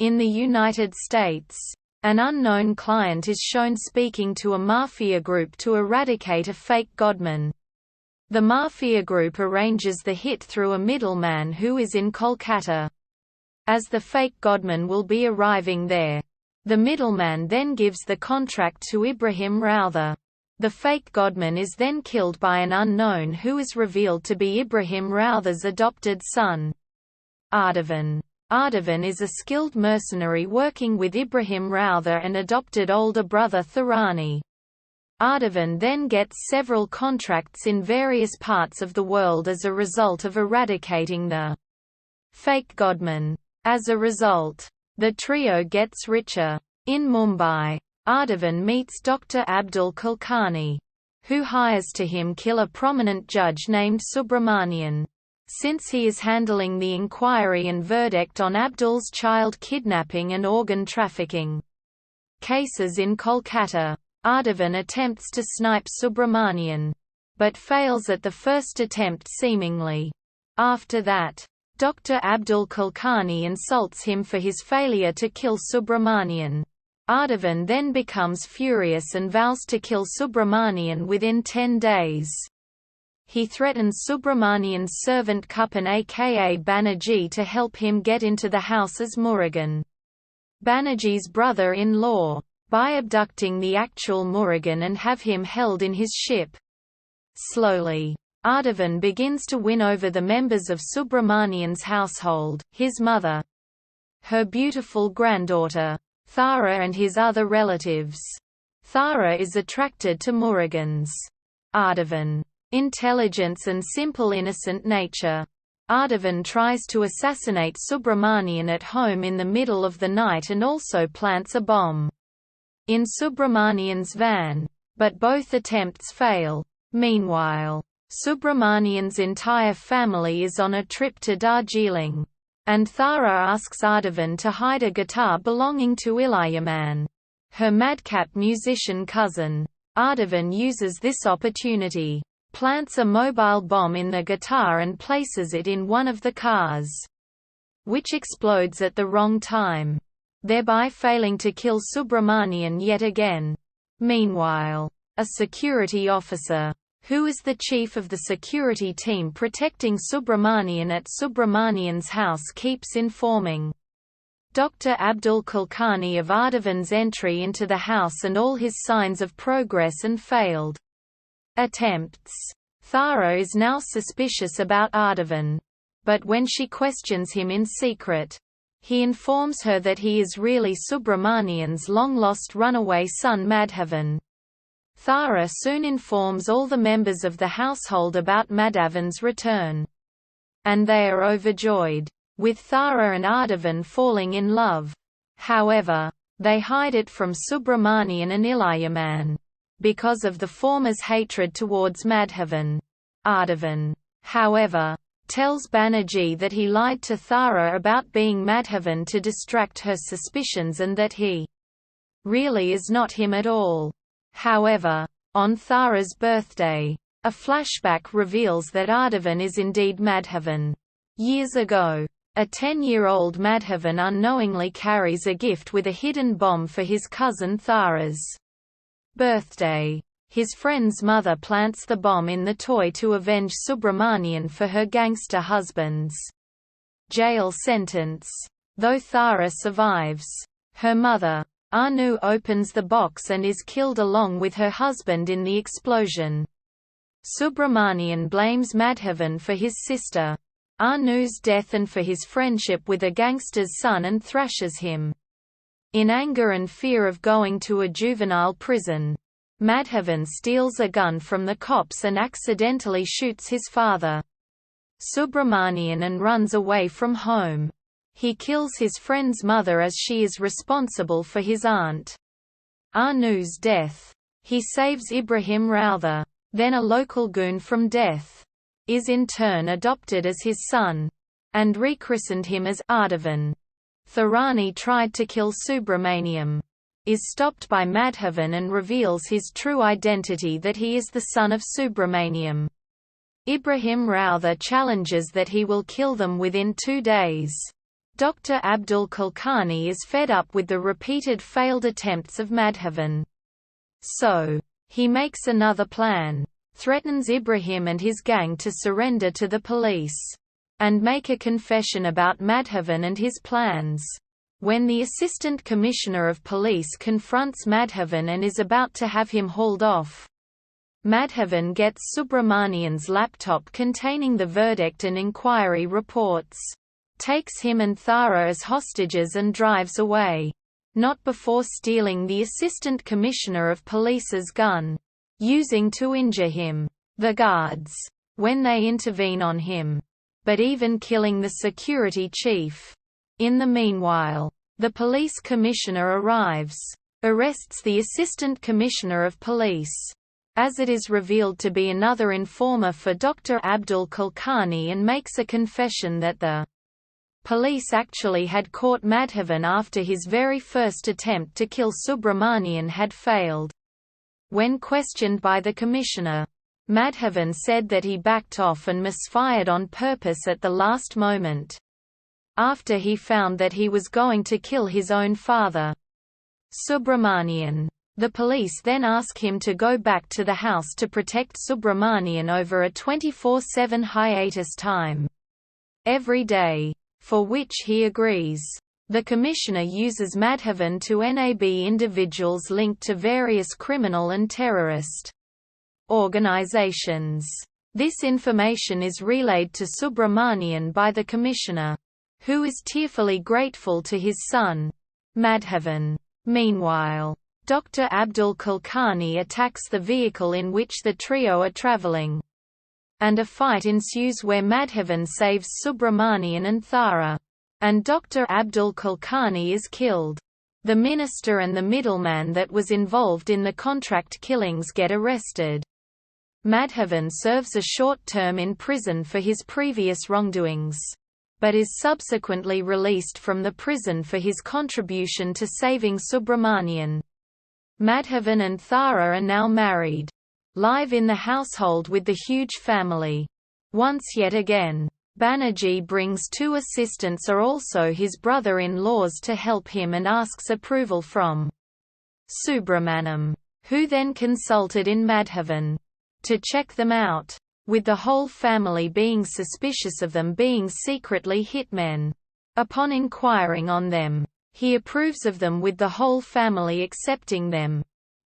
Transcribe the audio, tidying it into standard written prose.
In the United States, an unknown client is shown speaking to a mafia group to eradicate a fake godman. The mafia group arranges the hit through a middleman who is in Kolkata. As the fake godman will be arriving there, the middleman then gives the contract to Ibrahim Rautha. The fake godman is then killed by an unknown who is revealed to be Ibrahim Rautha's adopted son. Aadhavan. Aadhavan is a skilled mercenary working with Ibrahim Rautha and adopted older brother Tharani. Aadhavan then gets several contracts in various parts of the world as a result of eradicating the fake godman. As a result, the trio gets richer. In Mumbai, Aadhavan meets Dr. Abdul Kulkarni, who hires to him kill a prominent judge named Subramanian, since he is handling the inquiry and verdict on Abdul's child kidnapping and organ trafficking cases in Kolkata. Aadhavan attempts to snipe Subramanian, but fails at the first attempt seemingly. After that, Dr. Abdul Kulkarni insults him for his failure to kill Subramanian. Aadhavan then becomes furious and vows to kill Subramanian within 10 days. He threatens Subramanian's servant Kupan aka Banerjee to help him get into the house as Murugan, Banerjee's brother-in-law, by abducting the actual Murugan and have him held in his ship. Slowly, Aadhavan begins to win over the members of Subramanian's household, his mother, her beautiful granddaughter, Thara, and his other relatives. Thara is attracted to Murugan's Aadhavan intelligence and simple innocent nature. Aadhavan tries to assassinate Subramanian at home in the middle of the night and also plants a bomb in Subramanian's van, but both attempts fail. Meanwhile, Subramanian's entire family is on a trip to Darjeeling, and Thara asks Aadhavan to hide a guitar belonging to Ilayaman, her madcap musician cousin. Aadhavan uses this opportunity, plants a mobile bomb in the guitar and places it in one of the cars, which explodes at the wrong time, thereby failing to kill Subramanian yet again. Meanwhile, a security officer, who is the chief of the security team protecting Subramanian at Subramanian's house, keeps informing Dr. Abdul Kulkarni of Aadhavan's entry into the house and all his signs of progress and failed attempts. Thara is now suspicious about Aadhavan, but when she questions him in secret, he informs her that he is really Subramanian's long-lost runaway son Madhavan. Thara soon informs all the members of the household about Madhavan's return, and they are overjoyed, with Thara and Aadhavan falling in love. However, they hide it from Subramanian and Ilayaman, because of the former's hatred towards Madhavan. Aadhavan, however, tells Banerjee that he lied to Thara about being Madhavan to distract her suspicions and that he really is not him at all. However, on Thara's birthday, a flashback reveals that Aadhavan is indeed Madhavan. Years ago, a 10-year-old Madhavan unknowingly carries a gift with a hidden bomb for his cousin Thara's birthday. His friend's mother plants the bomb in the toy to avenge Subramanian for her gangster husband's jail sentence. Though Thara survives, her mother, Anu, opens the box and is killed along with her husband in the explosion. Subramanian blames Madhavan for his sister Anu's death and for his friendship with a gangster's son and thrashes him. In anger and fear of going to a juvenile prison, Madhavan steals a gun from the cops and accidentally shoots his father, Subramanian, and runs away from home. He kills his friend's mother as she is responsible for his aunt Anu's death. He saves Ibrahim Rautha, then a local goon, from death, is in turn adopted as his son, and rechristened him as Aadhavan. Tharani tried to kill Subramaniam, is stopped by Madhavan and reveals his true identity, that he is the son of Subramaniam. Ibrahim Rautha challenges that he will kill them within 2 days. Dr. Abdul Kulkarni is fed up with the repeated failed attempts of Madhavan. So, he makes another plan, threatens Ibrahim and his gang to surrender to the police, and make a confession about Madhavan and his plans. When the Assistant Commissioner of Police confronts Madhavan and is about to have him hauled off, Madhavan gets Subramanian's laptop containing the verdict and inquiry reports, takes him and Thara as hostages and drives away. Not before stealing the Assistant Commissioner of Police's gun, using to injure him. The guards, when they intervene on him, but even killing the security chief. In the meanwhile, the police commissioner arrives, arrests the Assistant Commissioner of Police, as it is revealed to be another informer for Dr. Abdul Kulkarni, and makes a confession that the police actually had caught Madhavan after his very first attempt to kill Subramanian had failed. When questioned by the commissioner, Madhavan said that he backed off and misfired on purpose at the last moment, after he found that he was going to kill his own father, Subramanian. The police then ask him to go back to the house to protect Subramanian over a 24/7 hiatus time every day, for which he agrees. The commissioner uses Madhavan to nab individuals linked to various criminal and terrorist organizations. This information is relayed to Subramanian by the commissioner, who is tearfully grateful to his son, Madhavan. Meanwhile, Dr. Abdul Kulkarni attacks the vehicle in which the trio are traveling, and a fight ensues where Madhavan saves Subramanian and Thara, and Dr. Abdul Kulkarni is killed. The minister and the middleman that was involved in the contract killings get arrested. Madhavan serves a short term in prison for his previous wrongdoings, but is subsequently released from the prison for his contribution to saving Subramanian. Madhavan and Thara are now married, live in the household with the huge family. Once yet again, Banerjee brings two assistants, are also his brother-in-laws, to help him and asks approval from Subramaniam, who then consulted in Madhavan to check them out, with the whole family being suspicious of them being secretly hitmen. Upon inquiring on them, he approves of them, with the whole family accepting them.